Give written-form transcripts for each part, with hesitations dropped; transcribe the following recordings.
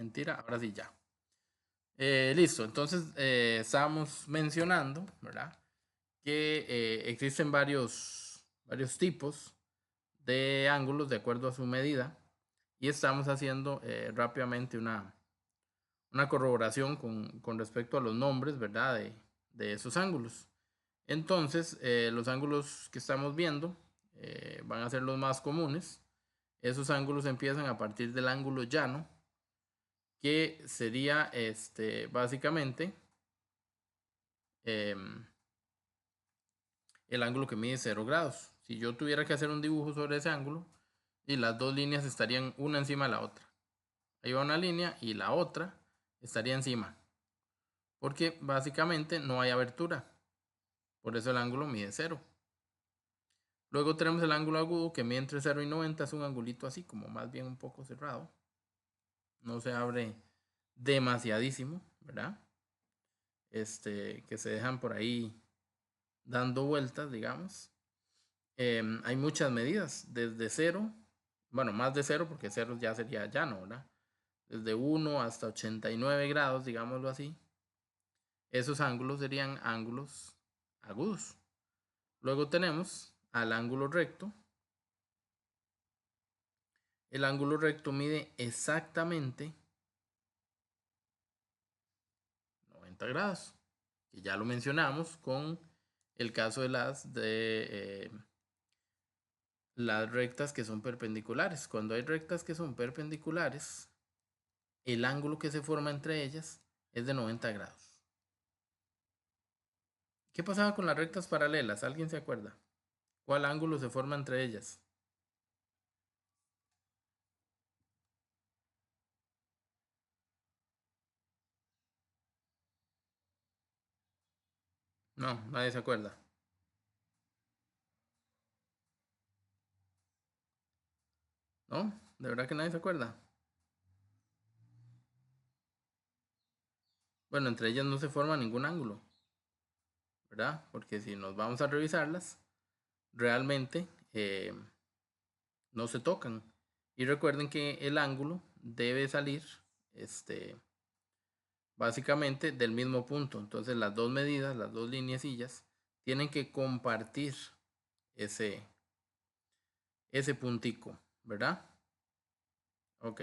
Mentira, ahora sí ya. Listo, entonces estábamos mencionando, ¿verdad? Que existen varios tipos de ángulos de acuerdo a su medida y estamos haciendo rápidamente una corroboración con respecto a los nombres, ¿verdad? De esos ángulos. Entonces, los ángulos que estamos viendo van a ser los más comunes. Esos ángulos empiezan a partir del ángulo llano, que sería básicamente el ángulo que mide 0 grados. Si yo tuviera que hacer un dibujo sobre ese ángulo, y las dos líneas estarían una encima de la otra. Ahí va una línea y la otra estaría encima, porque básicamente no hay abertura. Por eso el ángulo mide 0. Luego tenemos el ángulo agudo que mide entre 0 y 90. Es un angulito así, como más bien un poco cerrado. No se abre demasiadísimo, ¿verdad? Que se dejan por ahí dando vueltas, digamos. Hay muchas medidas, desde 0, bueno, más de 0, porque 0 ya sería llano, ¿verdad? Desde 1 hasta 89 grados, digámoslo así. Esos ángulos serían ángulos agudos. Luego tenemos al ángulo recto. El ángulo recto mide exactamente 90 grados, que ya lo mencionamos con el caso de las rectas que son perpendiculares. Cuando hay rectas que son perpendiculares, el ángulo que se forma entre ellas es de 90 grados. ¿Qué pasaba con las rectas paralelas? ¿Alguien se acuerda? ¿Cuál ángulo se forma entre ellas? No, nadie se acuerda. ¿No? ¿De verdad que nadie se acuerda? Bueno, entre ellas no se forma ningún ángulo, ¿verdad? Porque si nos vamos a revisarlas, realmente no se tocan. Y recuerden que el ángulo debe salir básicamente del mismo punto. Entonces las dos medidas, las dos lineecillas, tienen que compartir ese, ese puntico, ¿verdad? Ok.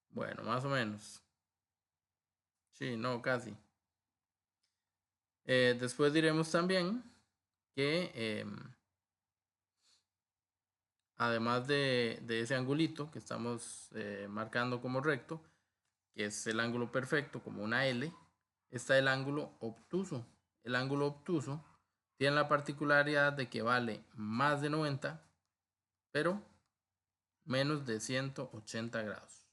Bueno, más o menos. Sí, no, casi. Después diremos también que además de ese angulito que estamos marcando como recto, que es el ángulo perfecto como una L, está el ángulo obtuso. El ángulo obtuso tiene la particularidad de que vale más de 90, pero menos de 180 grados.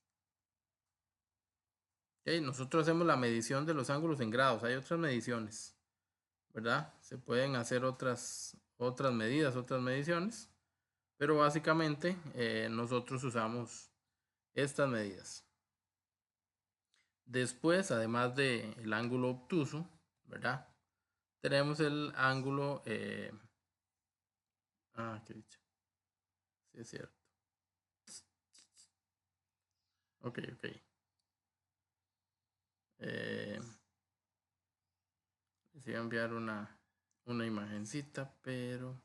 Okay, nosotros hacemos la medición de los ángulos en grados. Hay otras mediciones, ¿verdad? Se pueden hacer otras medidas, otras mediciones, pero básicamente nosotros usamos estas medidas. Después, además del ángulo obtuso, ¿verdad? Tenemos el ángulo... qué dicho. Sí, es cierto. Ok, ok. Les voy a enviar una imagencita, pero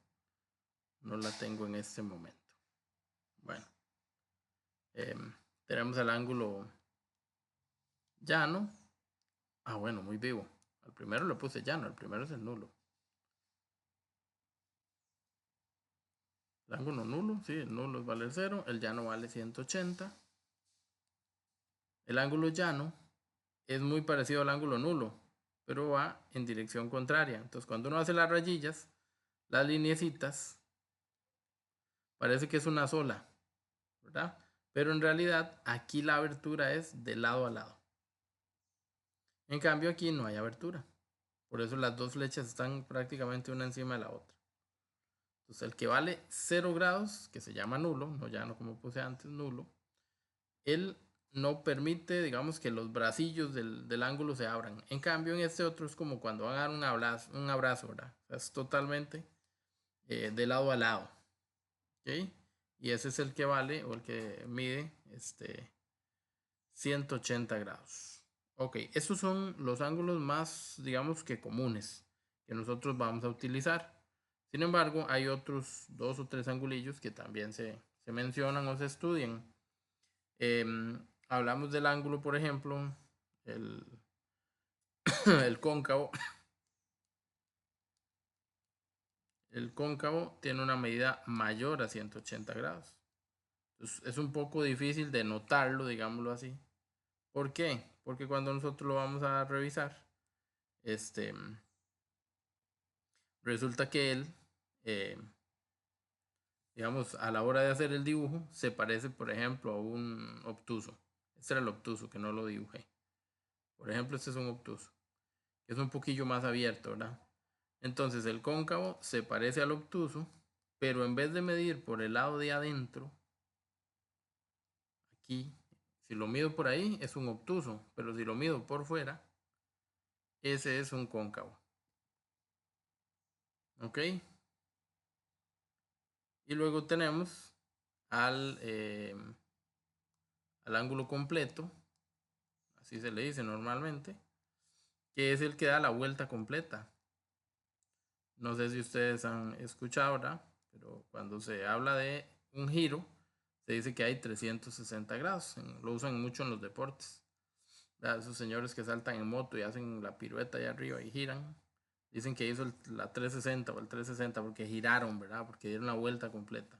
no la tengo en este momento. Bueno. Tenemos el ángulo llano. Bueno, muy vivo. Al primero le puse llano, el primero es el nulo. El ángulo nulo, sí, el nulo vale 0, el llano vale 180. El ángulo llano es muy parecido al ángulo nulo, pero va en dirección contraria. Entonces, cuando uno hace las rayillas, las lineecitas, parece que es una sola, ¿verdad? Pero en realidad, aquí la abertura es de lado a lado. En cambio, aquí no hay abertura. Por eso las dos flechas están prácticamente una encima de la otra. Entonces el que vale 0 grados, que se llama nulo, no llano como puse antes, nulo, él no permite, digamos, que los bracillos del ángulo se abran. En cambio, en este otro es como cuando van a dar un abrazo, ¿verdad? O sea, es totalmente de lado a lado. ¿Ok? Y ese es el que vale o el que mide 180 grados. Ok, estos son los ángulos más, digamos que comunes que nosotros vamos a utilizar. Sin embargo, hay otros 2 o 3 angulillos que también se mencionan o se estudian. Hablamos del ángulo, por ejemplo, el, el cóncavo. El cóncavo tiene una medida mayor a 180 grados. Entonces, es un poco difícil de notarlo, digámoslo así. ¿Por qué? Porque cuando nosotros lo vamos a revisar, este, resulta que él, eh, digamos, a la hora de hacer el dibujo, se parece, por ejemplo, a un obtuso. Este era el obtuso, que no lo dibujé. Por ejemplo, este es un obtuso, que es un poquillo más abierto, ¿verdad? Entonces el cóncavo se parece al obtuso, pero en vez de medir por el lado de adentro, aquí, si lo mido por ahí, es un obtuso, pero si lo mido por fuera, ese es un cóncavo. ¿Ok? Y luego tenemos al ángulo completo, así se le dice normalmente, que es el que da la vuelta completa. No sé si ustedes han escuchado, ¿verdad? Pero cuando se habla de un giro, se dice que hay 360 grados. Lo usan mucho en los deportes. ¿Verdad? Esos señores que saltan en moto y hacen la pirueta allá arriba y giran. Dicen que hizo la 360 o el 360 porque giraron, ¿verdad? Porque dieron la vuelta completa.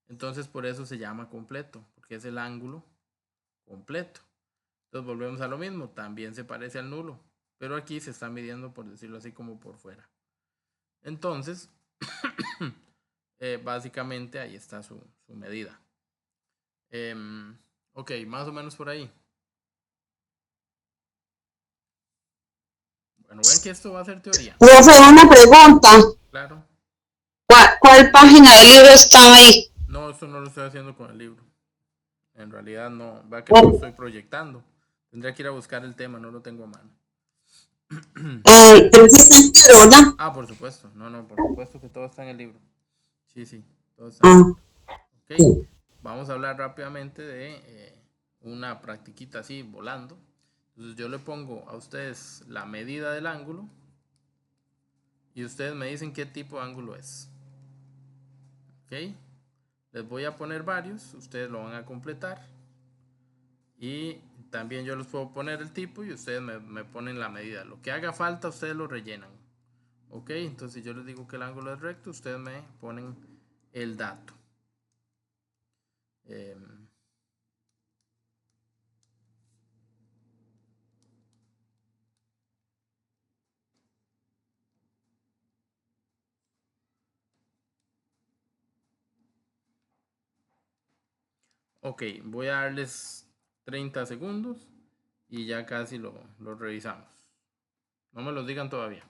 Entonces por eso se llama completo, porque es el ángulo completo. Entonces volvemos a lo mismo, también se parece al nulo, pero aquí se está midiendo, por decirlo así, como por fuera. Entonces, básicamente ahí está su medida. Ok, más o menos por ahí. Bueno, ven que esto va a ser teoría. Profe, una pregunta. Claro. ¿Cuál página del libro está ahí? No, esto no lo estoy haciendo con el libro. En realidad no, va que no lo estoy proyectando. Tendría que ir a buscar el tema, no lo tengo a mano. Pero sí está entero, ¿verdad? Ah, por supuesto. No, no, por supuesto que todo está en el libro. Sí, sí, todo está en el Ah, libro. Ok, vamos a hablar rápidamente de una practiquita así, volando. Entonces yo le pongo a ustedes la medida del ángulo y ustedes me dicen qué tipo de ángulo es. Ok, les voy a poner varios, ustedes lo van a completar y también yo les puedo poner el tipo y ustedes me ponen la medida. Lo que haga falta ustedes lo rellenan. Ok, entonces yo les digo que el ángulo es recto, ustedes me ponen el dato. Eh, ok, voy a darles 30 segundos y ya casi lo revisamos. No me lo digan todavía.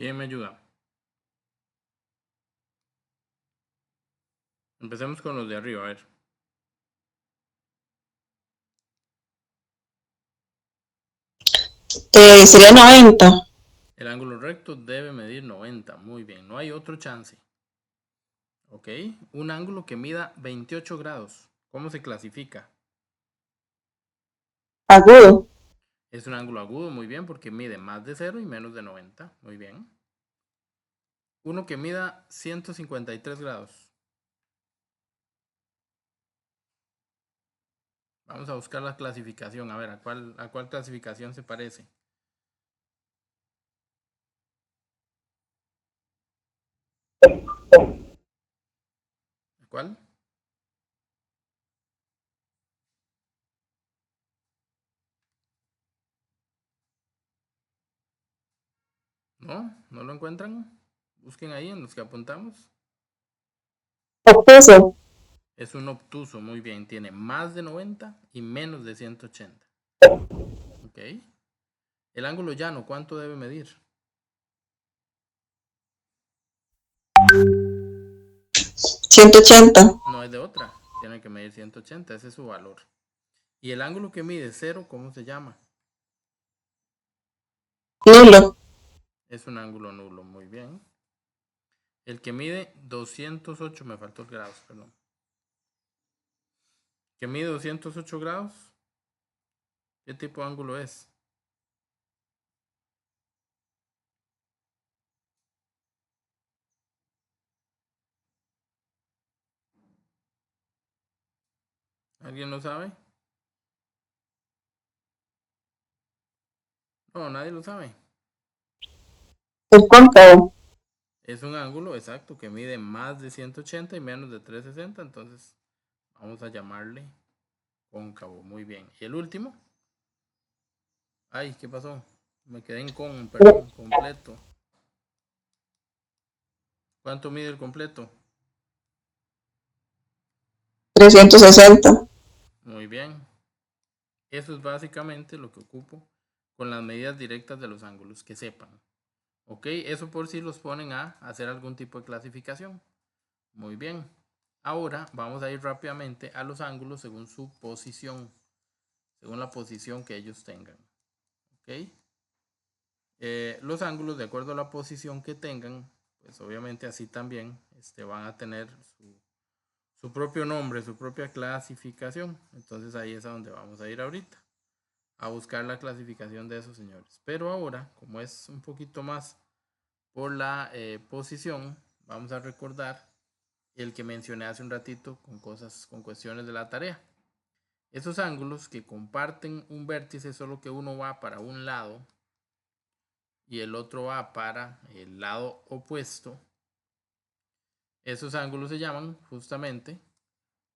¿Quién me ayuda? Empecemos con los de arriba, a ver. Sería 90. El ángulo recto debe medir 90. Muy bien, no hay otro chance. Ok, un ángulo que mida 28 grados. ¿Cómo se clasifica? Agudo. Es un ángulo agudo, muy bien, porque mide más de 0 y menos de 90. Muy bien. Uno que mida 153 grados. Vamos a buscar la clasificación, a ver a cuál clasificación se parece. ¿A cuál? ¿No? ¿No lo encuentran? Busquen ahí en los que apuntamos. Obtuso. Es un obtuso, muy bien. Tiene más de 90 y menos de 180. Ok. El ángulo llano, ¿cuánto debe medir? 180. No hay de otra. Tiene que medir 180, ese es su valor. ¿Y el ángulo que mide 0, cómo se llama? Nulo. Es un ángulo nulo, muy bien. El que mide 208, me faltó el grados, perdón. ¿Que mide 208 grados? ¿Qué tipo de ángulo es? ¿Alguien lo sabe? No, nadie lo sabe. El cóncavo. Es un ángulo exacto que mide más de 180 y menos de 360, entonces vamos a llamarle cóncavo. Muy bien. ¿Y el último? Ay, ¿qué pasó? Me quedé en perdón, completo. ¿Cuánto mide el completo? 360. Muy bien. Eso es básicamente lo que ocupo con las medidas directas de los ángulos, que sepan. Ok, eso por si los ponen a hacer algún tipo de clasificación. Muy bien. Ahora vamos a ir rápidamente a los ángulos según su posición, según la posición que ellos tengan. Ok. Los ángulos, de acuerdo a la posición que tengan, pues obviamente así también van a tener su propio nombre, su propia clasificación. Entonces ahí es a donde vamos a ir ahorita, a buscar la clasificación de esos señores. Pero ahora, como es un poquito más por la posición, vamos a recordar el que mencioné hace un ratito con cuestiones de la tarea. Esos ángulos que comparten un vértice, solo que uno va para un lado y el otro va para el lado opuesto, esos ángulos se llaman justamente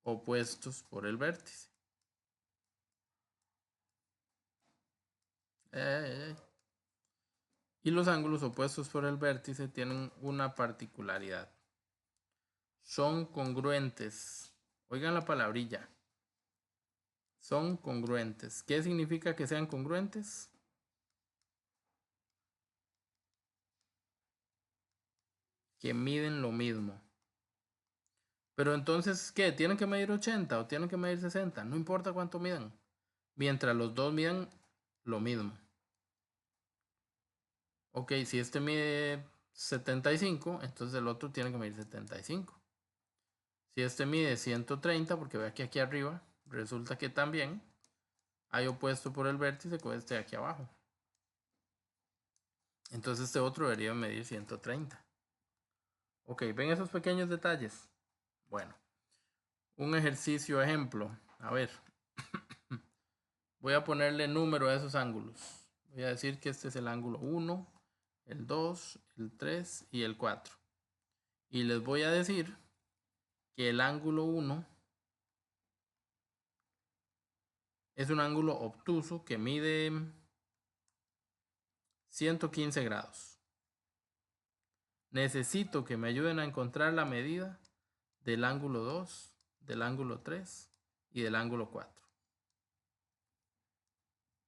opuestos por el vértice. Y los ángulos opuestos por el vértice tienen una particularidad. Son congruentes. Oigan la palabrilla. Son congruentes. ¿Qué significa que sean congruentes? Que miden lo mismo. Pero entonces, ¿qué? ¿Tienen que medir 80 o tienen que medir 60? No importa cuánto midan. Mientras los dos midan lo mismo. Ok, si este mide 75, entonces el otro tiene que medir 75. Si este mide 130, porque ve que aquí arriba resulta que también hay opuesto por el vértice con este de aquí abajo. Entonces este otro debería medir 130. Ok, ¿ven esos pequeños detalles? Bueno, un ejercicio ejemplo. A ver, voy a ponerle número a esos ángulos. Voy a decir que este es el ángulo 1, el 2, el 3 y el 4. Y les voy a decir que el ángulo 1 es un ángulo obtuso que mide 115 grados. Necesito que me ayuden a encontrar la medida del ángulo 2, del ángulo 3 y del ángulo 4.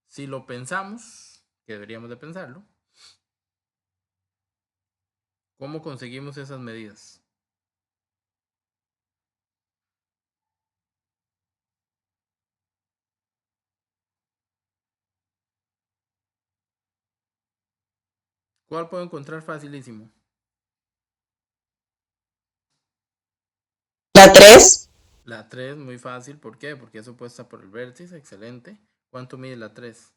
Si lo pensamos, que deberíamos de pensarlo, ¿Cómo conseguimos esas medidas? ¿Cuál puedo encontrar facilísimo? La 3, La 3, muy fácil. ¿Por qué? Porque es opuesta por el vértice. Excelente. ¿Cuánto mide la 3?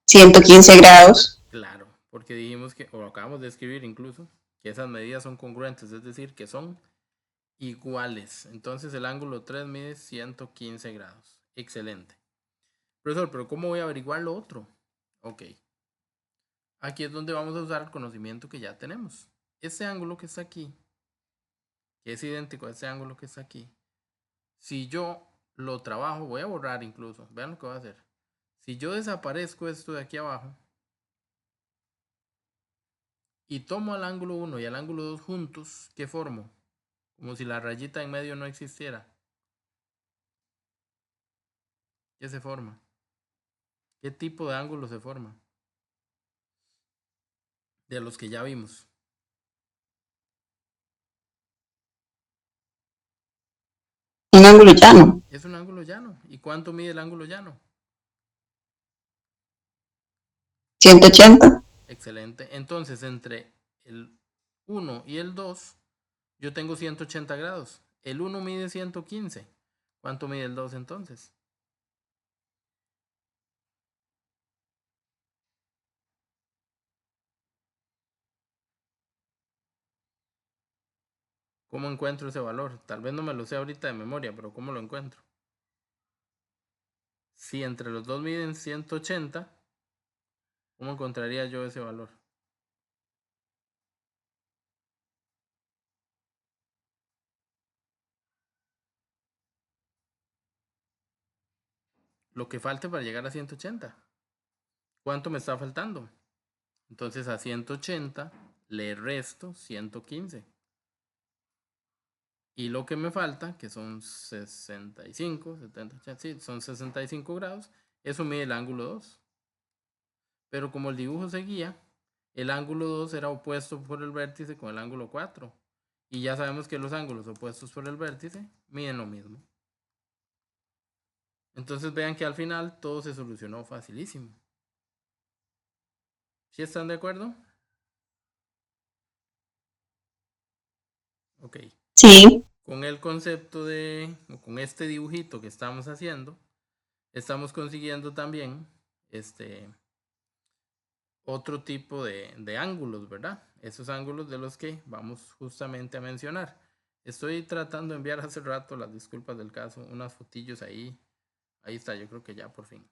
115 grados. Claro, porque dijimos que, o lo acabamos de escribir incluso, que esas medidas son congruentes, es decir, que son iguales. Entonces el ángulo 3 mide 115 grados. Excelente. Profesor, pero ¿cómo voy a averiguar lo otro? Ok. Aquí es donde vamos a usar el conocimiento que ya tenemos. Este ángulo que está aquí, que es idéntico a este ángulo que está aquí, si yo lo trabajo, voy a borrar incluso, vean lo que voy a hacer. Si yo desaparezco esto de aquí abajo y tomo al ángulo 1 y al ángulo 2 juntos, ¿qué formo? Como si la rayita en medio no existiera. ¿Qué se forma? ¿Qué tipo de ángulo se forma? De los que ya vimos. Un ángulo llano. Es un ángulo llano. ¿Y cuánto mide el ángulo llano? 180. Excelente. Entonces, entre el 1 y el 2, yo tengo 180 grados. El 1 mide 115. ¿Cuánto mide el 2 entonces? ¿Cómo encuentro ese valor? Tal vez no me lo sé ahorita de memoria, pero ¿cómo lo encuentro? Si entre los dos miden 180, ¿cómo encontraría yo ese valor? Lo que falte para llegar a 180. ¿Cuánto me está faltando? Entonces a 180 le resto 115. Y lo que me falta, que son 65, 70, sí, son 65 grados, eso mide el ángulo 2. Pero como el dibujo seguía, el ángulo 2 era opuesto por el vértice con el ángulo 4. Y ya sabemos que los ángulos opuestos por el vértice miden lo mismo. Entonces vean que al final todo se solucionó facilísimo. ¿Sí están de acuerdo? Ok. Sí. Con el concepto de, o con este dibujito que estamos haciendo, estamos consiguiendo también otro tipo de ángulos, ¿verdad? Esos ángulos de los que vamos justamente a mencionar. Estoy tratando de enviar hace rato, las disculpas del caso, unas fotillos ahí. Ahí está, yo creo que ya por fin.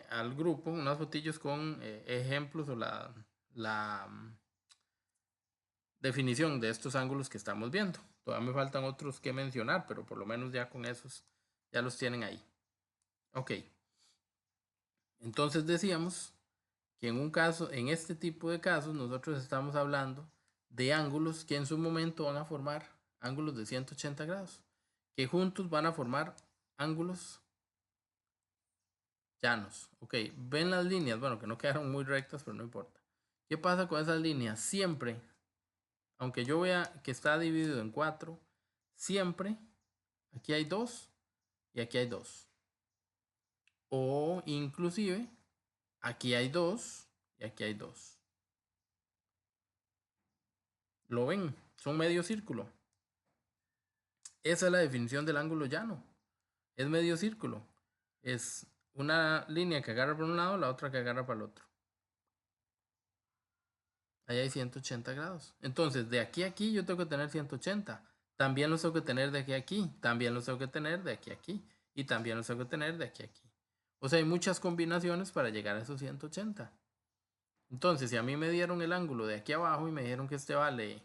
Al grupo, unas fotillos con ejemplos o la definición de estos ángulos que estamos viendo. Todavía me faltan otros que mencionar, pero por lo menos ya con esos ya los tienen ahí. Ok. Entonces decíamos que en un caso, en este tipo de casos, nosotros estamos hablando de ángulos que en su momento van a formar ángulos de 180 grados, que juntos van a formar ángulos llanos. Ok, ven las líneas, bueno, que no quedaron muy rectas, pero no importa. ¿Qué pasa con esas líneas? Siempre, aunque yo vea que está dividido en 4, siempre aquí hay 2 y aquí hay 2. O inclusive aquí hay 2 y aquí hay 2. ¿Lo ven? Son medio círculo. Esa es la definición del ángulo llano. Es medio círculo. Es una línea que agarra por un lado, la otra que agarra para el otro. Ahí hay 180 grados. Entonces, de aquí a aquí yo tengo que tener 180. También los tengo que tener de aquí a aquí. También los tengo que tener de aquí a aquí. Y también los tengo que tener de aquí a aquí. O sea, hay muchas combinaciones para llegar a esos 180. Entonces, si a mí me dieron el ángulo de aquí abajo y me dijeron que este vale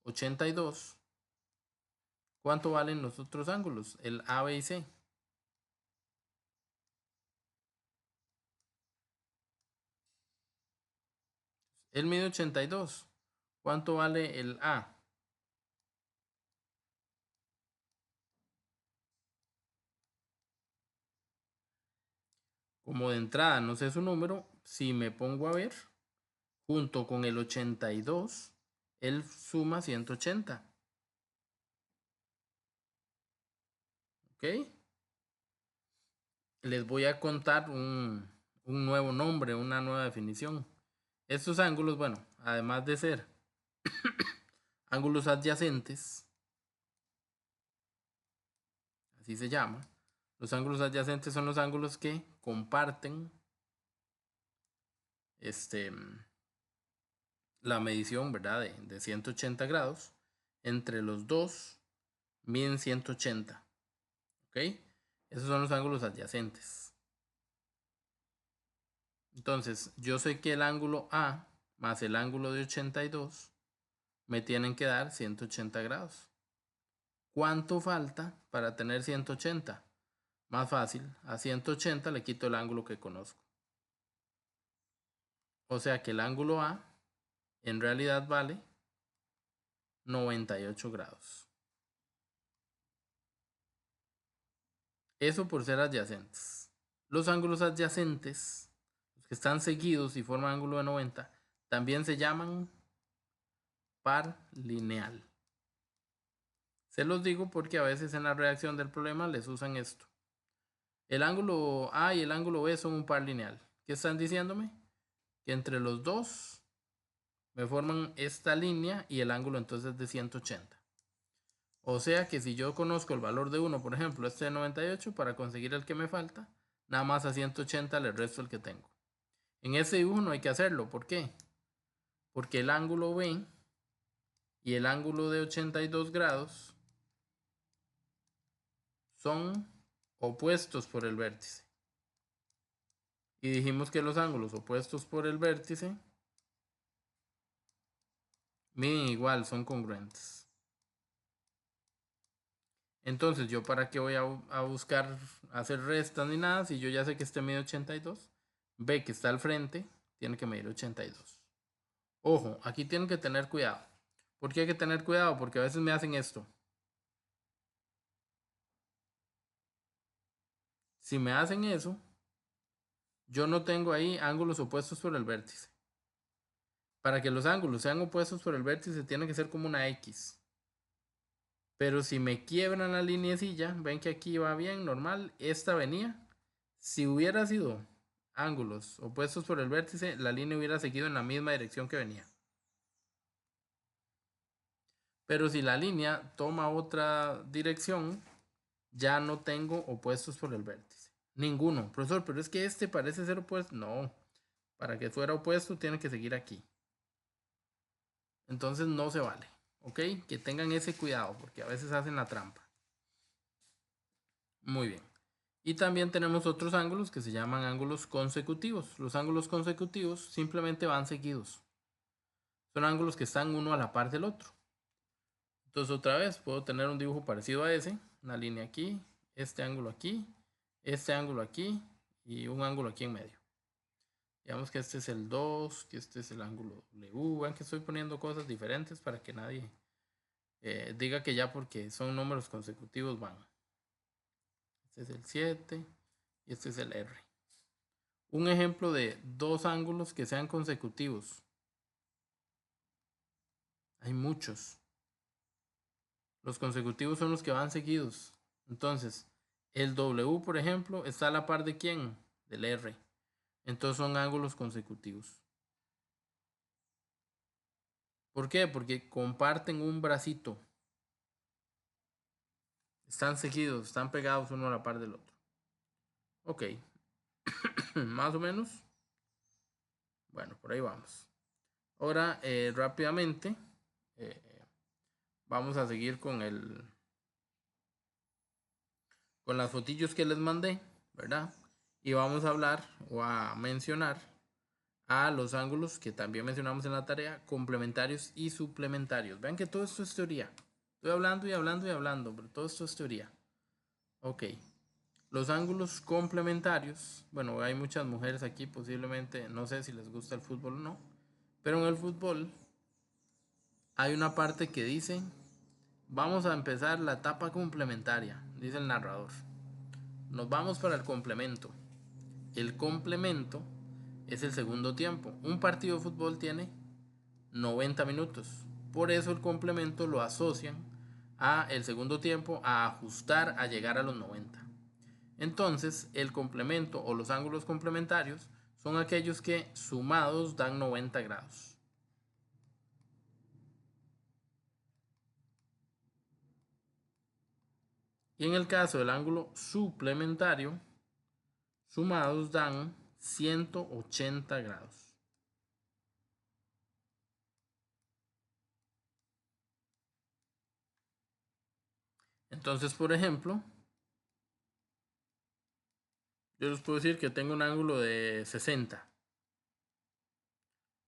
82, ¿cuánto valen los otros ángulos? El A, B y C. Él mide 82. ¿Cuánto vale el A? Como de entrada no sé su número, si me pongo a ver, junto con el 82, él suma 180. ¿Ok? Les voy a contar un nuevo nombre, una nueva definición. Estos ángulos, bueno, además de ser ángulos adyacentes, así se llama, los ángulos adyacentes son los ángulos que comparten la medición, ¿verdad? De 180 grados. Entre los dos miden 180. ¿Ok? Esos son los ángulos adyacentes. Entonces, yo sé que el ángulo A más el ángulo de 82 me tienen que dar 180 grados. ¿Cuánto falta para tener 180? Más fácil, a 180 le quito el ángulo que conozco. O sea que el ángulo A en realidad vale 98 grados. Eso por ser adyacentes. Los ángulos adyacentes, los que están seguidos y forman ángulo de 90, también se llaman par lineal. Se los digo porque a veces en la redacción del problema les usan esto. El ángulo A y el ángulo B son un par lineal. ¿Qué están diciéndome? Que entre los dos me forman esta línea y el ángulo entonces es de 180. O sea que si yo conozco el valor de 1, por ejemplo, este de 98, para conseguir el que me falta, nada más a 180 le resto el que tengo. En ese dibujo no hay que hacerlo. ¿Por qué? Porque el ángulo B y el ángulo de 82 grados son opuestos por el vértice. Y dijimos que los ángulos opuestos por el vértice miden igual, son congruentes. Entonces, ¿yo para qué voy a buscar hacer restas ni nada? Si yo ya sé que este mide 82, B que está al frente tiene que medir 82. Ojo, aquí tienen que tener cuidado. ¿Por qué hay que tener cuidado? Porque a veces me hacen esto. Si me hacen eso, yo no tengo ahí ángulos opuestos por el vértice. Para que los ángulos sean opuestos por el vértice tiene que ser como una X. Pero si me quiebran la lineecilla, ven que aquí va bien, normal, esta venía. Si hubiera sido ángulos opuestos por el vértice, la línea hubiera seguido en la misma dirección que venía. Pero si la línea toma otra dirección, ya no tengo opuestos por el vértice. Ninguno. Profesor, pero es que este parece ser opuesto. No. Para que fuera opuesto tiene que seguir aquí. Entonces no se vale. ¿Ok? Que tengan ese cuidado porque a veces hacen la trampa. Muy bien. Y también tenemos otros ángulos que se llaman ángulos consecutivos. Los ángulos consecutivos simplemente van seguidos. Son ángulos que están uno a la par del otro. Entonces otra vez puedo tener un dibujo parecido a ese. Una línea aquí, este ángulo aquí y un ángulo aquí en medio. Digamos que este es el 2, que este es el ángulo W. Vean que estoy poniendo cosas diferentes para que nadie diga que ya porque son números consecutivos van. Este es el 7 y este es el R. Un ejemplo de dos ángulos que sean consecutivos. Hay muchos. Los consecutivos son los que van seguidos. Entonces, el W, por ejemplo, está a la par de ¿quién? Del R. Entonces son ángulos consecutivos. ¿Por qué? Porque comparten un bracito. Están seguidos, están pegados uno a la par del otro. Ok. Más o menos. Bueno, por ahí vamos. Ahora, rápidamente, vamos a seguir con con las fotillos que les mandé, ¿verdad? Y vamos a hablar o a mencionar a los ángulos que también mencionamos en la tarea, complementarios y suplementarios. Vean que todo esto es teoría. Estoy hablando y hablando y hablando, pero todo esto es teoría. Ok. Los ángulos complementarios, bueno, hay muchas mujeres aquí, posiblemente, no sé si les gusta el fútbol o no, pero en el fútbol hay una parte que dice, vamos a empezar la etapa complementaria, dice el narrador. Nos vamos para el complemento. El complemento es el segundo tiempo. Un partido de fútbol tiene 90 minutos. Por eso el complemento lo asocian a el segundo tiempo, a ajustar, a llegar a los 90. Entonces, el complemento o los ángulos complementarios son aquellos que sumados dan 90 grados. Y en el caso del ángulo suplementario, sumados dan 180 grados. Entonces, por ejemplo, yo les puedo decir que tengo un ángulo de 60.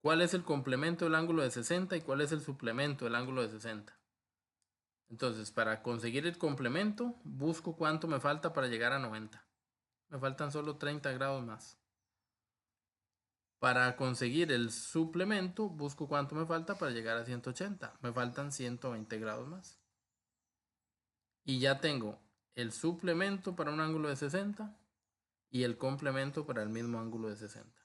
¿Cuál es el complemento del ángulo de 60 y cuál es el suplemento del ángulo de 60? Entonces, para conseguir el complemento, busco cuánto me falta para llegar a 90. Me faltan solo 30 grados más. Para conseguir el suplemento, busco cuánto me falta para llegar a 180. Me faltan 120 grados más. Y ya tengo el suplemento para un ángulo de 60 y el complemento para el mismo ángulo de 60.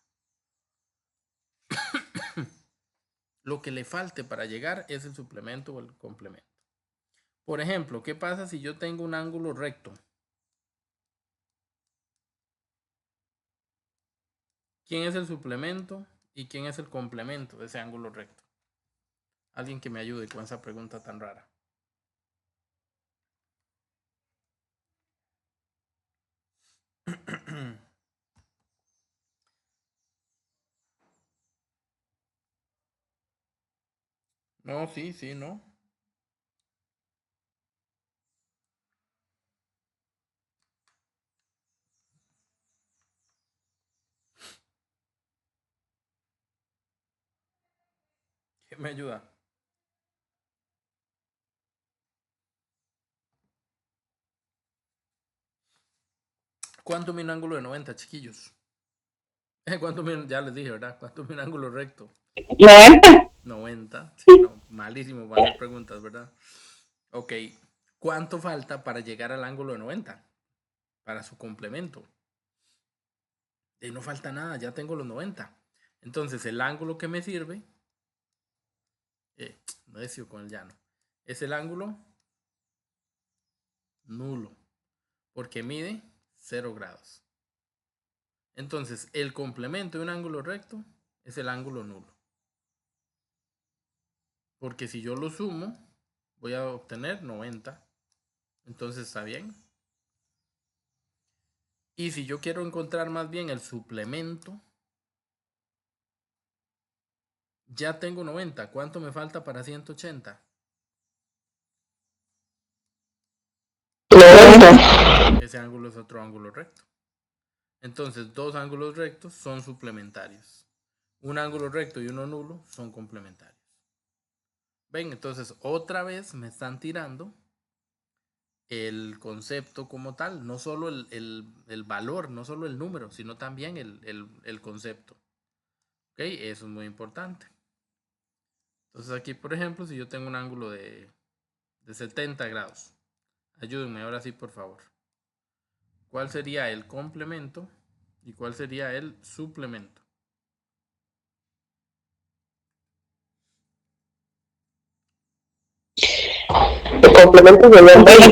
Lo que le falte para llegar es el suplemento o el complemento. Por ejemplo, ¿qué pasa si yo tengo un ángulo recto? ¿Quién es el suplemento y quién es el complemento de ese ángulo recto? Alguien que me ayude con esa pregunta tan rara. No, sí, no. ¿Quién me ayuda? ¿Cuánto mide un ángulo de 90, chiquillos? ¿Cuánto mide? Ya les dije, ¿verdad? ¿Cuánto mide un ángulo recto? 90. 90. Sí, no, malísimo para hacer preguntas, ¿verdad? Ok. ¿Cuánto falta para llegar al ángulo de 90? Para su complemento. Y no falta nada, ya tengo los 90. Entonces, el ángulo que me sirve, necio con el llano, es el ángulo nulo, porque mide 0 grados. Entonces, el complemento de un ángulo recto es el ángulo nulo. Porque si yo lo sumo, voy a obtener 90. Entonces, ¿está bien? Y si yo quiero encontrar más bien el suplemento, ya tengo 90. ¿Cuánto me falta para 180? 90. Ese ángulo es otro ángulo recto. Entonces, dos ángulos rectos son suplementarios. Un ángulo recto y uno nulo son complementarios. Ven, entonces otra vez me están tirando el concepto como tal, no solo el valor, no solo el número, sino también el concepto. ¿Ok? Eso es muy importante. Entonces aquí, por ejemplo, si yo tengo un ángulo de 70 grados, ayúdenme ahora sí, por favor. ¿Cuál sería el complemento y cuál sería el suplemento? El complemento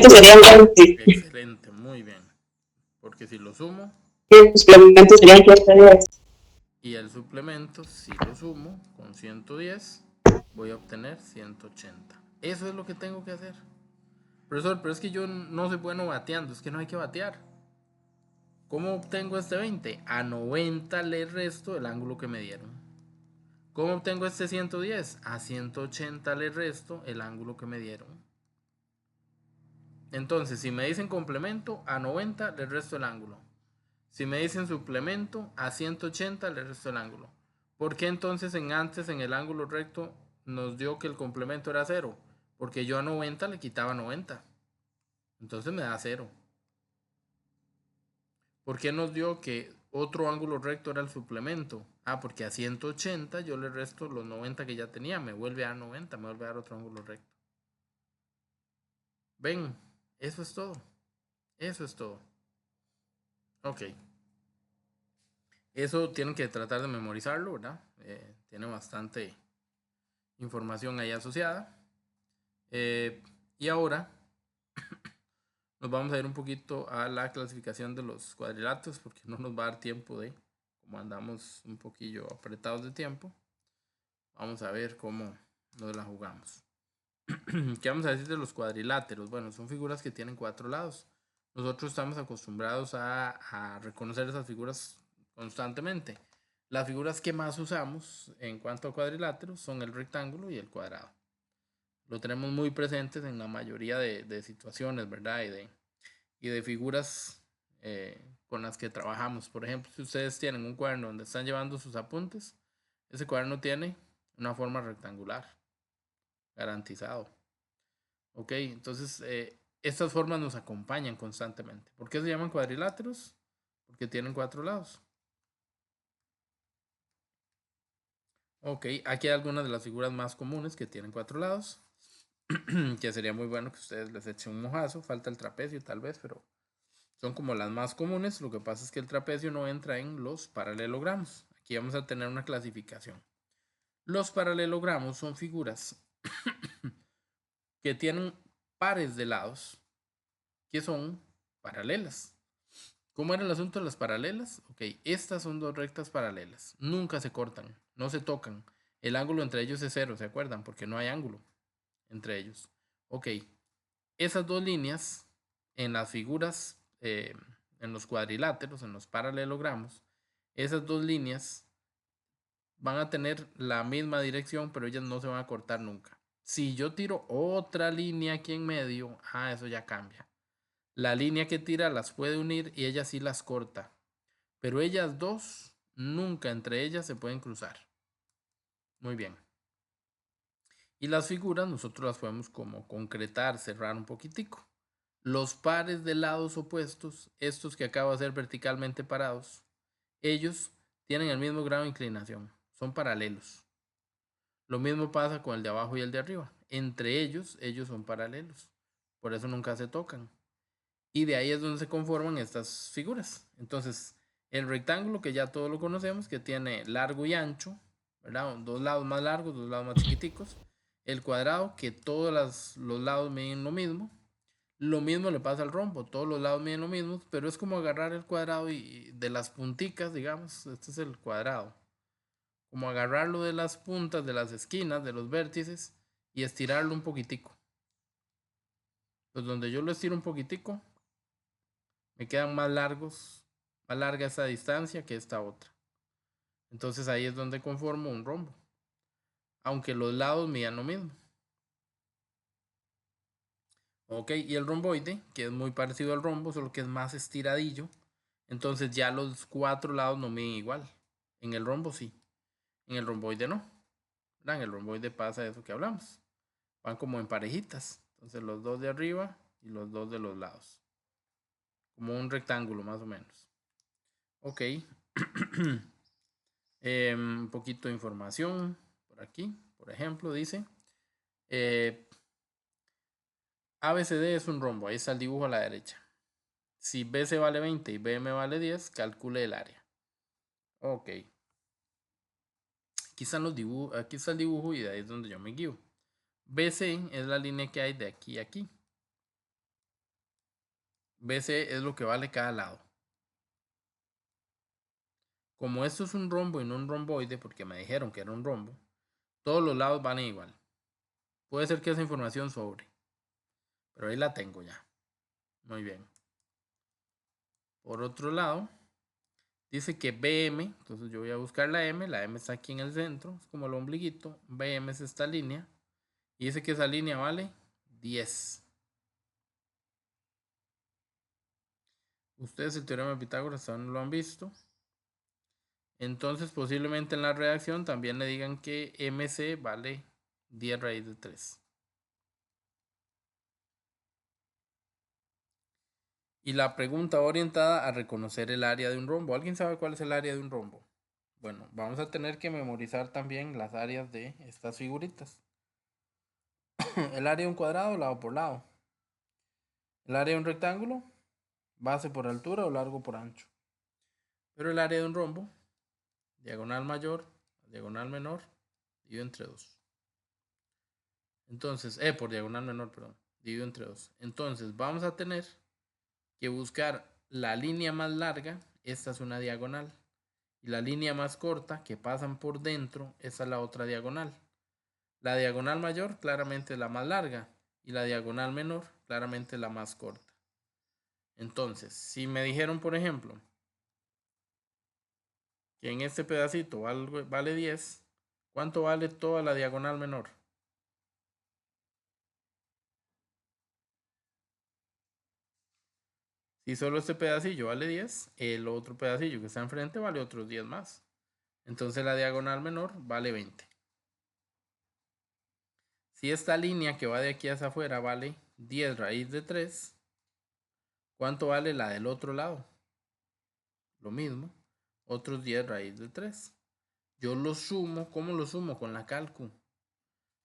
serían 20. Excelente, muy bien. Porque si lo sumo El suplemento serían 110. y el suplemento, si lo sumo con 110, voy a obtener 180. Eso es lo que tengo que hacer. Profesor, pero es que yo no soy bueno bateando, es que no hay que batear. ¿Cómo obtengo este 20? A 90 le resto el ángulo que me dieron. ¿Cómo obtengo este 110? A 180 le resto el ángulo que me dieron. Entonces, si me dicen complemento, a 90 le resto el ángulo. Si me dicen suplemento, a 180 le resto el ángulo. ¿Por qué entonces antes en el ángulo recto nos dio que el complemento era 0? Porque yo a 90 le quitaba 90. Entonces me da 0. ¿Por qué nos dio que otro ángulo recto era el suplemento? Ah, porque a 180 yo le resto los 90 que ya tenía. Me vuelve a dar 90, me vuelve a dar otro ángulo recto. Ven, eso es todo. Eso es todo. Ok. Eso tienen que tratar de memorizarlo, ¿verdad? Tiene bastante información ahí asociada. Y ahora nos vamos a ir un poquito a la clasificación de los cuadriláteros porque no nos va a dar tiempo de, como andamos un poquillo apretados de tiempo, vamos a ver cómo nos la jugamos. ¿Qué vamos a decir de los cuadriláteros? Bueno, son figuras que tienen 4 lados. Nosotros estamos acostumbrados a reconocer esas figuras constantemente. Las figuras que más usamos en cuanto a cuadriláteros son el rectángulo y el cuadrado. Lo tenemos muy presentes en la mayoría de situaciones, ¿verdad? Y de figuras con las que trabajamos. Por ejemplo, si ustedes tienen un cuaderno donde están llevando sus apuntes, ese cuaderno tiene una forma rectangular, garantizado. Ok, entonces estas formas nos acompañan constantemente. ¿Por qué se llaman cuadriláteros? Porque tienen 4 lados. Ok, aquí hay algunas de las figuras más comunes que tienen 4 lados. Que sería muy bueno que ustedes les echen un mojazo. Falta el trapecio tal vez, pero son como las más comunes. Lo que pasa es que el trapecio no entra en los paralelogramos. Aquí vamos a tener una clasificación. Los paralelogramos son figuras que tienen pares de lados que son paralelas. ¿Cómo era el asunto de las paralelas? Ok, estas son dos rectas paralelas. Nunca se cortan, no se tocan. El ángulo entre ellos es 0, ¿se acuerdan? Porque no hay ángulo entre ellos. Ok, esas dos líneas en las figuras, en los cuadriláteros, en los paralelogramos, esas dos líneas van a tener la misma dirección, pero ellas no se van a cortar nunca. Si yo tiro otra línea aquí en medio, eso ya cambia. La línea que tira las puede unir y ella sí las corta. Pero ellas dos, nunca entre ellas se pueden cruzar. Muy bien. Y las figuras nosotros las podemos como concretar, cerrar un poquitico. Los pares de lados opuestos, estos que acabo de hacer verticalmente parados, ellos tienen el mismo grado de inclinación. Son paralelos. Lo mismo pasa con el de abajo y el de arriba. Entre ellos son paralelos. Por eso nunca se tocan. Y de ahí es donde se conforman estas figuras. Entonces, el rectángulo, que ya todos lo conocemos, que tiene largo y ancho, ¿verdad? Dos lados más largos, dos lados más chiquiticos. El cuadrado, que todos los lados miden lo mismo. Lo mismo le pasa al rombo, todos los lados miden lo mismo, pero es como agarrar el cuadrado y de las punticas, digamos, este es el cuadrado. Como agarrarlo de las puntas, de las esquinas, de los vértices y estirarlo un poquitico. Pues donde yo lo estiro un poquitico, me quedan más larga esta distancia que esta otra. Entonces ahí es donde conformo un rombo. Aunque los lados midan lo mismo. Ok, y el romboide, que es muy parecido al rombo, solo que es más estiradillo. Entonces ya los 4 lados no miden igual. En el rombo sí. En el romboide no. En el romboide pasa eso que hablamos. Van como en parejitas. Entonces los dos de arriba y los dos de los lados. Como un rectángulo más o menos. Ok. Un poquito de información por aquí. Por ejemplo, dice ABCD es un rombo. Ahí está el dibujo a la derecha. Si BC vale 20 y BM vale 10, calcule el área. Ok. Aquí está el dibujo y de ahí es donde yo me guío. BC es la línea que hay de aquí a aquí. BC es lo que vale cada lado. Como esto es un rombo y no un romboide, porque me dijeron que era un rombo, todos los lados van igual. Puede ser que esa información sobre, pero ahí la tengo ya. Muy bien. Por otro lado, dice que BM, entonces yo voy a buscar la M está aquí en el centro, es como el ombliguito, BM es esta línea, y dice que esa línea vale 10. Ustedes el teorema de Pitágoras aún no lo han visto. Entonces posiblemente en la redacción también le digan que MC vale 10 raíz de 3. Y la pregunta orientada a reconocer el área de un rombo. ¿Alguien sabe cuál es el área de un rombo? Bueno, vamos a tener que memorizar también las áreas de estas figuritas. El área de un cuadrado, lado por lado. El área de un rectángulo, base por altura o largo por ancho. Pero el área de un rombo diagonal mayor, diagonal menor, dividido entre 2. Entonces, por diagonal menor, perdón, dividido entre 2. Entonces, vamos a tener que buscar la línea más larga, esta es una diagonal, y la línea más corta que pasan por dentro, esa es la otra diagonal. La diagonal mayor claramente es la más larga y la diagonal menor claramente es la más corta. Entonces, si me dijeron, por ejemplo, que en este pedacito vale 10, ¿cuánto vale toda la diagonal menor? Si solo este pedacillo vale 10, el otro pedacillo que está enfrente vale otros 10 más. Entonces la diagonal menor vale 20. Si esta línea que va de aquí hacia afuera vale 10 raíz de 3, ¿cuánto vale la del otro lado? Lo mismo, otros 10 raíz de 3. Yo lo sumo, ¿cómo lo sumo? Con la calcu.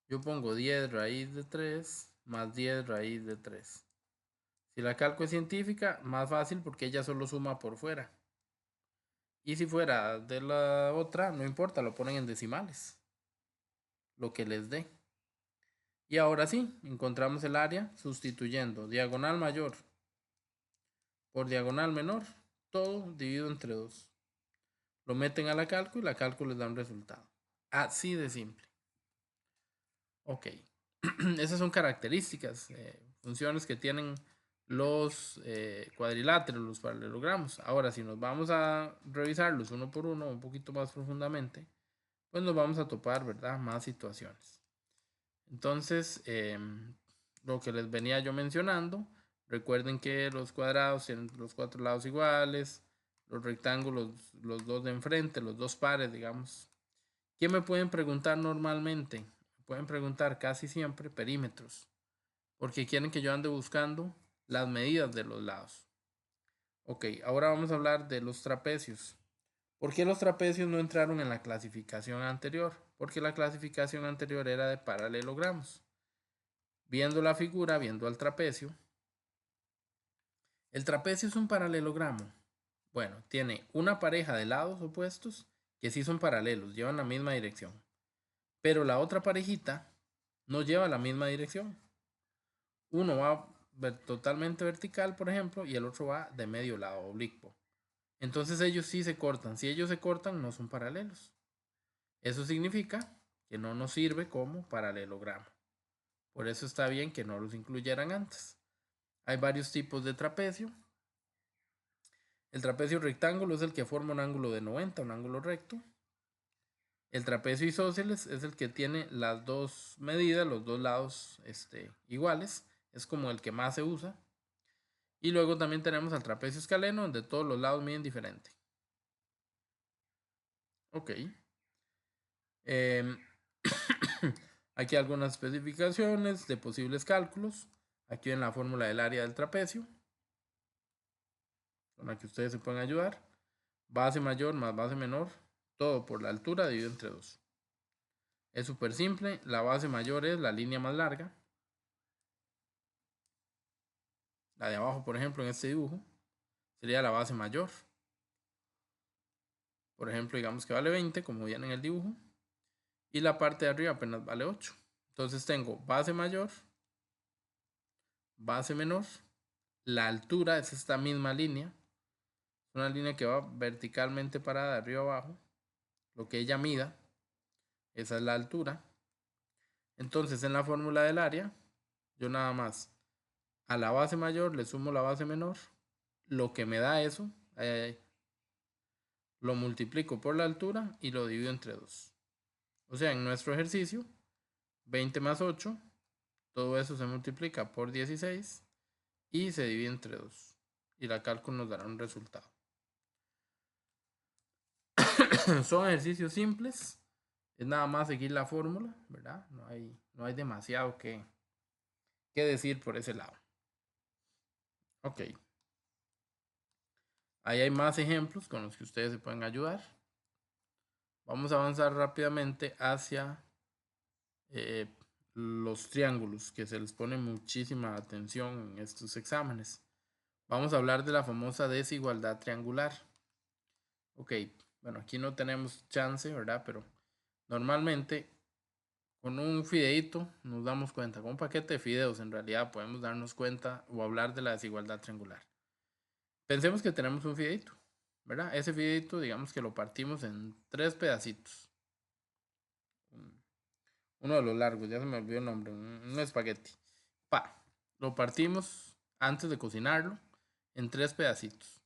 Yo pongo 10 raíz de 3 más 10 raíz de 3. Si la calcu es científica, más fácil porque ella solo suma por fuera. Y si fuera de la otra, no importa, lo ponen en decimales. Lo que les dé. Y ahora sí, encontramos el área sustituyendo diagonal mayor por diagonal menor, todo dividido entre 2. Lo meten a la calcu y la calcu les da un resultado. Así de simple. Ok. Esas son características, funciones que tienen los cuadriláteros, los paralelogramos. Ahora, si nos vamos a revisarlos uno por uno, un poquito más profundamente, pues nos vamos a topar, ¿verdad? Más situaciones. Entonces, lo que les venía yo mencionando, recuerden que los cuadrados tienen los 4 lados iguales, los rectángulos, los dos de enfrente, los dos pares, digamos. ¿Qué me pueden preguntar normalmente? Pueden preguntar casi siempre perímetros, porque quieren que yo ande buscando las medidas de los lados. Ok, ahora vamos a hablar de los trapecios. ¿Por qué los trapecios no entraron en la clasificación anterior? Porque la clasificación anterior era de paralelogramos. Viendo la figura, viendo al trapecio, el trapecio es un paralelogramo. Bueno, tiene una pareja de lados opuestos que sí son paralelos, llevan la misma dirección. Pero la otra parejita no lleva la misma dirección. Uno va totalmente vertical, por ejemplo, y el otro va de medio lado, oblicuo. Entonces ellos sí se cortan. Si ellos se cortan, no son paralelos. Eso significa que no nos sirve como paralelogramo. Por eso está bien que no los incluyeran antes. Hay varios tipos de trapecio. El trapecio rectángulo es el que forma un ángulo de 90, un ángulo recto. El trapecio isósceles es el que tiene las dos medidas, los dos lados iguales. Es como el que más se usa. Y luego también tenemos al trapecio escaleno, donde todos los lados miden diferente. Ok. Aquí algunas especificaciones de posibles cálculos. Aquí en la fórmula del área del trapecio, con la que ustedes se pueden ayudar. Base mayor más base menor, todo por la altura dividido entre 2. Es súper simple. La base mayor es la línea más larga. La de abajo, por ejemplo, en este dibujo, sería la base mayor. Por ejemplo, digamos que vale 20, como viene en el dibujo. Y la parte de arriba apenas vale 8. Entonces tengo base mayor, base menor. La altura es esta misma línea. Una línea que va verticalmente parada de arriba abajo. Lo que ella mida, esa es la altura. Entonces en la fórmula del área, yo nada más a la base mayor le sumo la base menor. Lo que me da eso, lo multiplico por la altura y lo divido entre 2. O sea, en nuestro ejercicio, 20 más 8, todo eso se multiplica por 16 y se divide entre 2. Y la cálculo nos dará un resultado. Son ejercicios simples. Es nada más seguir la fórmula, ¿verdad? No hay demasiado que decir por ese lado. Ok. Ahí hay más ejemplos con los que ustedes se pueden ayudar. Vamos a avanzar rápidamente hacia los triángulos, que se les pone muchísima atención en estos exámenes. Vamos a hablar de la famosa desigualdad triangular. Ok, Bueno, aquí no tenemos chance, ¿verdad? Pero normalmente con un fideíto nos damos cuenta, con un paquete de fideos en realidad podemos darnos cuenta o hablar de la desigualdad triangular. Pensemos que tenemos un fideíto, ¿verdad? Ese fideíto, digamos que lo partimos en 3 pedacitos. Uno de los largos, ya se me olvidó el nombre, un espagueti. Lo partimos antes de cocinarlo en 3 pedacitos.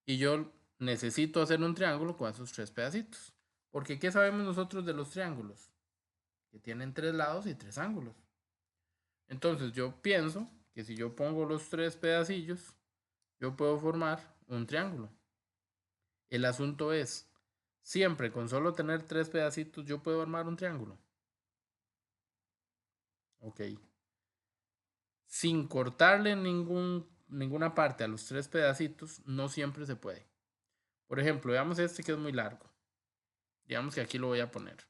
Y yo necesito hacer un triángulo con esos 3 pedacitos. Porque ¿qué sabemos nosotros de los triángulos? Que tienen 3 lados y 3 ángulos. Entonces yo pienso que si yo pongo los 3 pedacillos, yo puedo formar un triángulo. El asunto es, siempre con solo tener 3 pedacitos, yo puedo armar un triángulo. Ok. Sin cortarle ninguna parte a los 3 pedacitos, no siempre se puede. Por ejemplo, veamos este que es muy largo. Digamos que aquí lo voy a poner.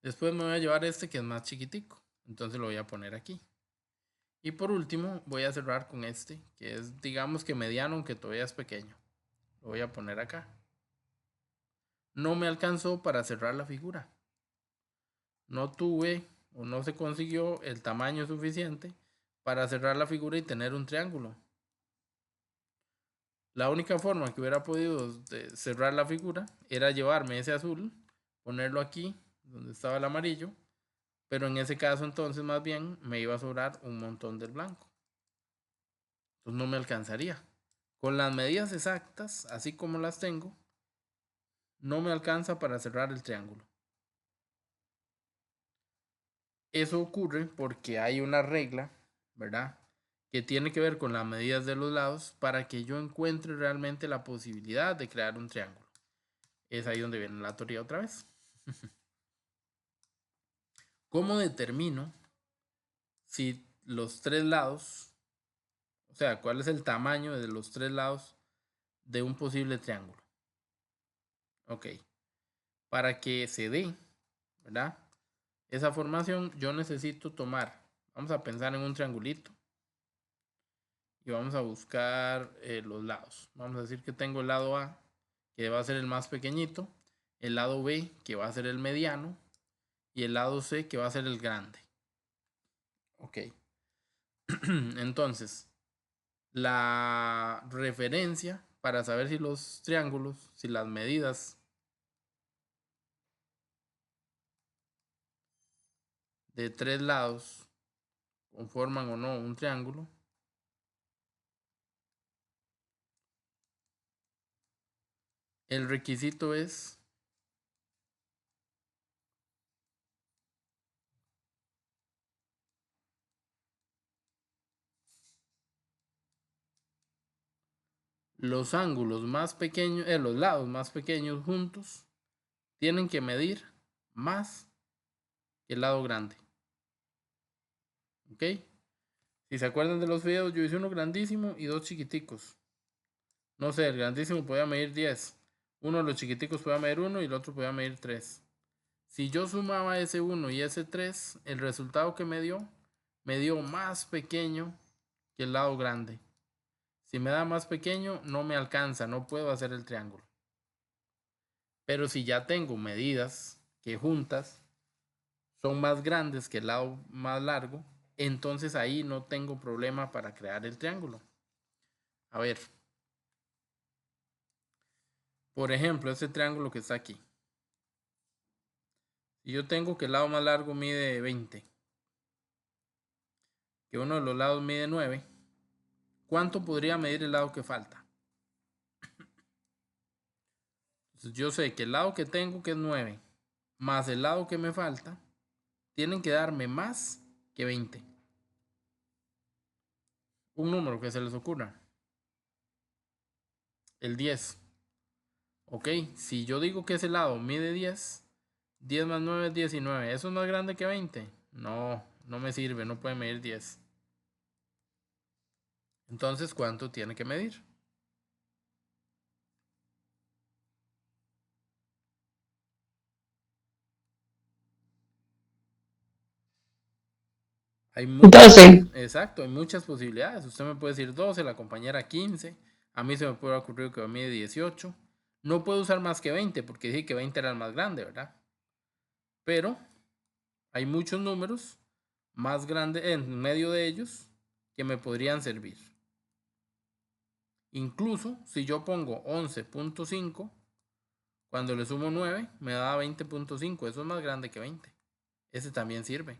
Después me voy a llevar este que es más chiquitico. Entonces lo voy a poner aquí. Y por último voy a cerrar con este, que es digamos que mediano, aunque todavía es pequeño. Lo voy a poner acá. No me alcanzó para cerrar la figura. No tuve o no se consiguió el tamaño suficiente para cerrar la figura y tener un triángulo. La única forma que hubiera podido cerrar la figura era llevarme ese azul, ponerlo aquí, donde estaba el amarillo, pero en ese caso entonces más bien me iba a sobrar un montón del blanco. Entonces no me alcanzaría. Con las medidas exactas, así como las tengo, no me alcanza para cerrar el triángulo. Eso ocurre porque hay una regla, ¿verdad? Que tiene que ver con las medidas de los lados para que yo encuentre realmente la posibilidad de crear un triángulo. Es ahí donde viene la teoría otra vez. ¿Cómo determino si los 3 lados, o sea, cuál es el tamaño de los 3 lados de un posible triángulo? Ok, para que se dé, ¿verdad? Esa formación yo necesito tomar, vamos a pensar en un triangulito y vamos a buscar los lados. Vamos a decir que tengo el lado A, que va a ser el más pequeñito, el lado B, que va a ser el mediano, y el lado C, que va a ser el grande. Ok. Entonces, la referencia para saber si los triángulos, si las medidas de 3 lados conforman o no un triángulo, el requisito es los ángulos más pequeños, los lados más pequeños juntos tienen que medir más que el lado grande. ¿Ok? Si se acuerdan de los videos, yo hice uno grandísimo y 2 chiquiticos. No sé, el grandísimo podía medir 10. Uno de los chiquiticos podía medir 1 y el otro podía medir 3. Si yo sumaba ese 1 y ese 3, el resultado que me dio más pequeño que el lado grande. Si me da más pequeño, no me alcanza, no puedo hacer el triángulo. Pero si ya tengo medidas que juntas son más grandes que el lado más largo, entonces ahí no tengo problema para crear el triángulo. A ver, por ejemplo, este triángulo que está aquí. Si yo tengo que el lado más largo mide 20, que uno de los lados mide 9, ¿cuánto podría medir el lado que falta? Entonces yo sé que el lado que tengo, que es 9, más el lado que me falta, tienen que darme más que 20. Un número que se les ocurra. El 10. Ok, si yo digo que ese lado mide 10, 10 más 9 es 19. ¿Eso es más grande que 20? No, no me sirve, no puede medir 10. Entonces, ¿cuánto tiene que medir? Hay 12. Exacto, hay muchas posibilidades. Usted me puede decir 12, la compañera 15. A mí se me puede ocurrir que mide 18. No puedo usar más que 20 porque dije que 20 era el más grande, ¿verdad? Pero hay muchos números más grandes en medio de ellos que me podrían servir. Incluso si yo pongo 11.5, cuando le sumo 9 me da 20.5. Eso es más grande que 20. Ese también sirve.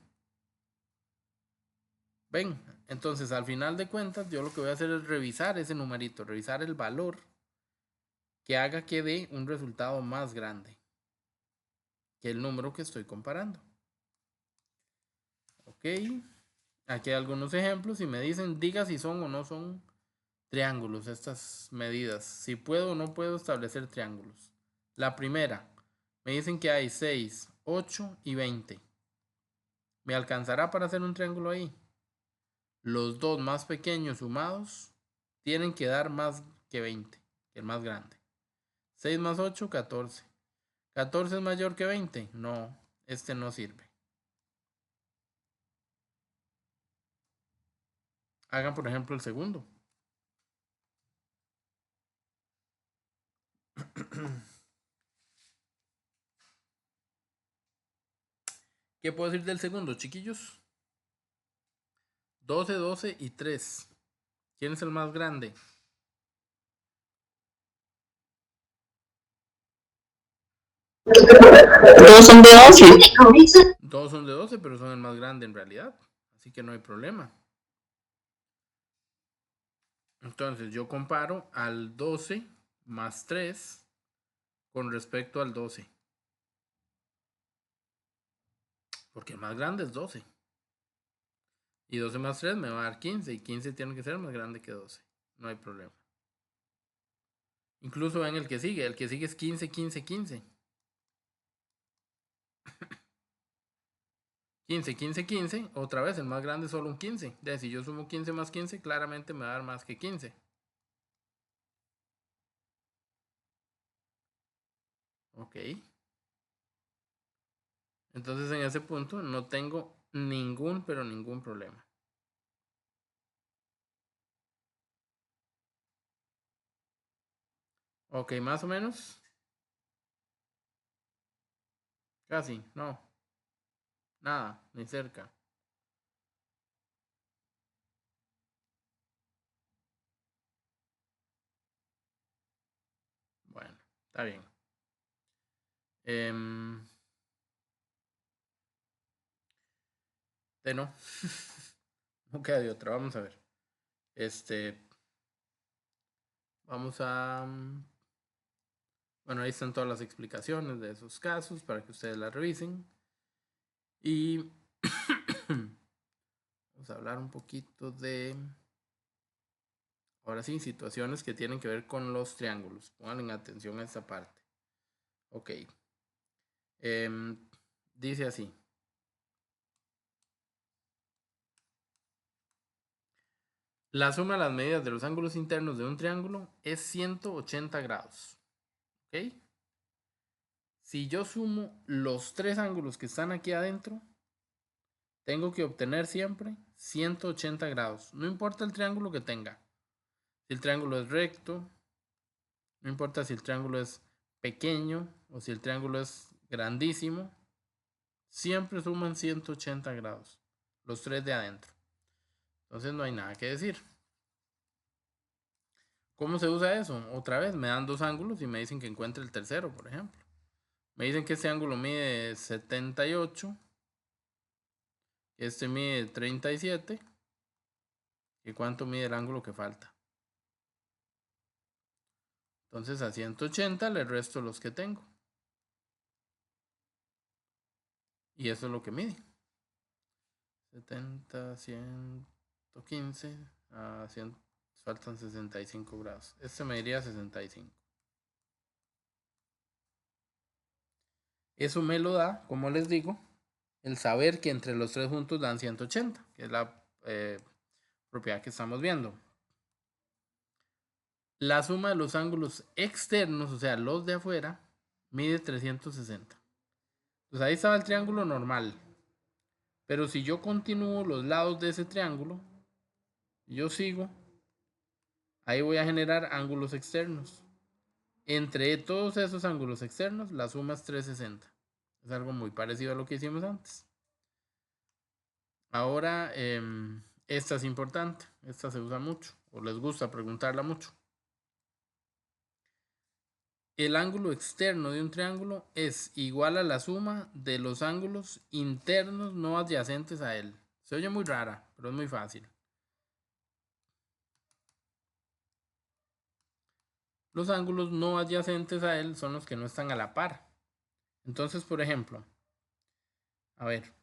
Ven, entonces al final de cuentas yo lo que voy a hacer es revisar ese numerito, revisar el valor que haga que dé un resultado más grande que el número que estoy comparando. Ok, aquí hay algunos ejemplos y me dicen, diga si son o no son triángulos estas medidas, si puedo o no puedo establecer triángulos. La primera, me dicen que hay 6, 8 y 20. ¿Me alcanzará para hacer un triángulo ahí? Los dos más pequeños sumados tienen que dar más que 20, que el más grande. 6 más 8, 14. ¿14 es mayor que 20? No, este no sirve. Hagan por ejemplo el segundo. ¿Qué puedo decir del segundo, chiquillos? 12, 12 y 3. ¿Quién es el más grande? Todos son de 11. Todos son de 12, pero son el más grande en realidad. Así que no hay problema. Entonces yo comparo al 12 más 3 con respecto al 12. Porque el más grande es 12. Y 12 más 3 me va a dar 15. Y 15 tiene que ser más grande que 12. No hay problema. Incluso en el que sigue. El que sigue es 15, 15, 15. 15, 15, 15. Otra vez, el más grande es solo un 15. Ya, si yo sumo 15 más 15, claramente me va a dar más que 15. Ok. Entonces en ese punto no tengo ningún, pero ningún problema. Ok, más o menos. Casi, no. Nada, ni cerca. Bueno, está bien. De no. No queda de otra. Vamos a ver. Vamos a... Bueno, ahí están todas las explicaciones de esos casos para que ustedes las revisen. Y vamos a hablar un poquito de... Ahora sí, situaciones que tienen que ver con los triángulos. Pongan atención a esta parte. Ok. Dice así. La suma de las medidas de los ángulos internos de un triángulo es 180 grados. ¿Ok? Si yo sumo los tres ángulos que están aquí adentro, tengo que obtener siempre 180 grados. No importa el triángulo que tenga. Si el triángulo es recto, no importa si el triángulo es pequeño o si el triángulo es grandísimo, siempre suman 180 grados. Los tres de adentro. Entonces no hay nada que decir. ¿Cómo se usa eso? Otra vez, me dan dos ángulos y me dicen que encuentre el tercero, por ejemplo. Me dicen que este ángulo mide 78, que este mide 37. ¿Y cuánto mide el ángulo que falta? Entonces a 180 le resto los que tengo. Y eso es lo que mide. 70, 115, a 100, faltan 65 grados. Este mediría 65. Eso me lo da, como les digo, el saber que entre los tres juntos dan 180, que es la propiedad que estamos viendo. La suma de los ángulos externos, o sea, los de afuera, mide 360. Pues ahí estaba el triángulo normal. Pero si yo continúo los lados de ese triángulo, yo sigo, ahí voy a generar ángulos externos. Entre todos esos ángulos externos, la suma es 360. Es algo muy parecido a lo que hicimos antes. Ahora, esta es importante. Esta se usa mucho, o les gusta preguntarla mucho. El ángulo externo de un triángulo es igual a la suma de los ángulos internos no adyacentes a él. Se oye muy rara, pero es muy fácil. Los ángulos no adyacentes a él son los que no están a la par. Entonces, por ejemplo, a ver,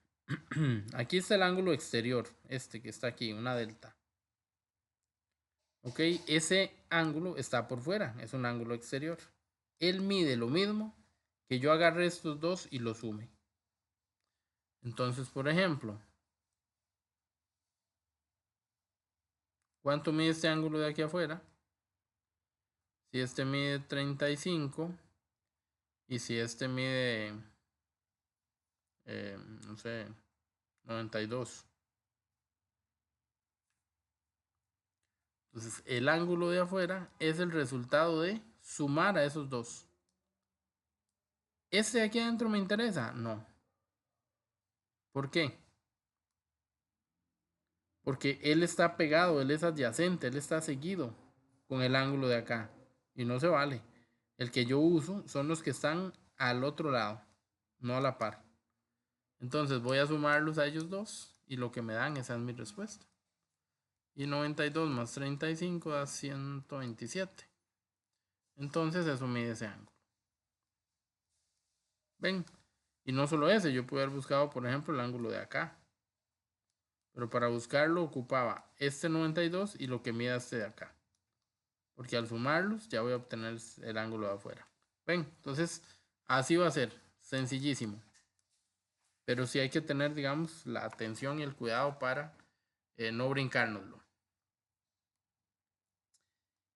aquí está el ángulo exterior, este que está aquí, una delta. Ok, ese ángulo está por fuera, es un ángulo exterior. Él mide lo mismo que yo agarre estos dos y los sume. Entonces, por ejemplo, ¿cuánto mide este ángulo de aquí afuera? Si este mide 35 y si este mide, no sé, 92. Entonces, el ángulo de afuera es el resultado de sumar a esos dos. ¿Este de aquí adentro me interesa? No. ¿Por qué? Porque él está pegado, él es adyacente, él está seguido con el ángulo de acá. Y no se vale. El que yo uso son los que están al otro lado, no a la par. Entonces voy a sumarlos a ellos dos y lo que me dan, esa es mi respuesta. Y 92 más 35 da 127. Entonces eso mide ese ángulo. ¿Ven? Y no solo ese, yo pude haber buscado, por ejemplo, el ángulo de acá. Pero para buscarlo ocupaba este 92 y lo que mida este de acá. Porque al sumarlos ya voy a obtener el ángulo de afuera. ¿Ven? Entonces, así va a ser. Sencillísimo. Pero sí hay que tener, digamos, la atención y el cuidado para no brincárnoslo.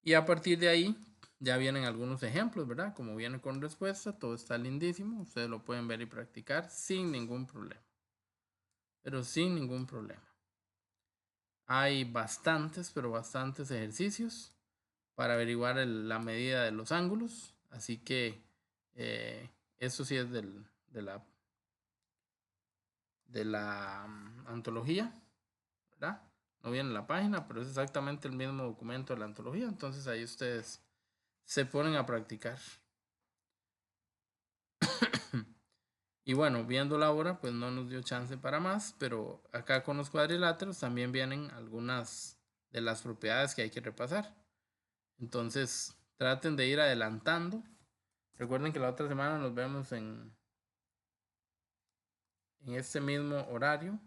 Y a partir de ahí ya vienen algunos ejemplos, ¿verdad? Como viene con respuesta, todo está lindísimo. Ustedes lo pueden ver y practicar sin ningún problema. Pero sin ningún problema. Hay bastantes, pero bastantes ejercicios para averiguar la medida de los ángulos. Así que eso sí es de la antología, ¿verdad? No viene en la página, pero es exactamente el mismo documento de la antología. Entonces ahí ustedes se ponen a practicar. Y bueno, viendo la hora, pues no nos dio chance para más, pero acá con los cuadriláteros también vienen algunas de las propiedades que hay que repasar. Entonces, traten de ir adelantando. Recuerden que la otra semana nos vemos en este mismo horario.